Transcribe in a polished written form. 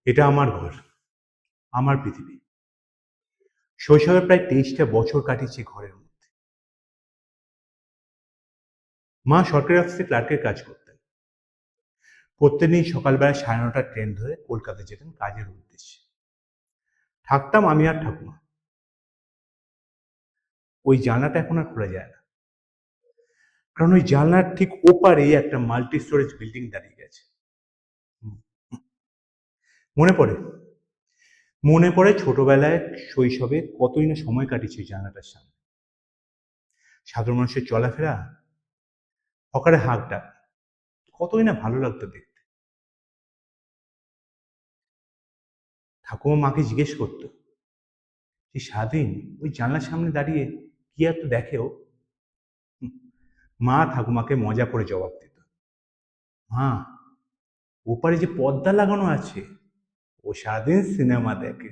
এটা আমার ঘর, আমার পৃথিবী। শৈশবে প্রায় 23টা বছর কাটিয়েছি ঘরের মধ্যে। মা সরকারি অফিসে ক্লার্কের কাজ করতেন। প্রত্যেকদিন সকালবেলা 9:30টার ট্রেন ধরে কলকাতা যেতেন কাজের উদ্দেশ্যে। থাকতাম আমি আর ঠাকুমা। ওই জানলাটা এখন আর খোলা যায় না, কারণ ওই জানলার ঠিক ওপারেই একটা মাল্টি স্টোরেজ বিল্ডিং দাঁড়িয়ে গেছে। মনে পড়ে মনে পড়ে ছোটবেলায় শৈশবে কতই না সময় কাটিয়েছি ওই জানলাটার সামনে। সাধারণ মানুষের চলাফেরা, হকারে হাঁক ডাক, কতই না ভালো লাগতো দেখতে। ঠাকুমা মাকে জিজ্ঞেস করতো যে সারাদিন ওই জানলার সামনে দাঁড়িয়ে কি আর তো দেখে ও। মা ঠাকুমাকে মজা করে জবাব দিত, মা ওপারে যে পর্দা লাগানো আছে ও সারাদিন সিনেমা দেখে।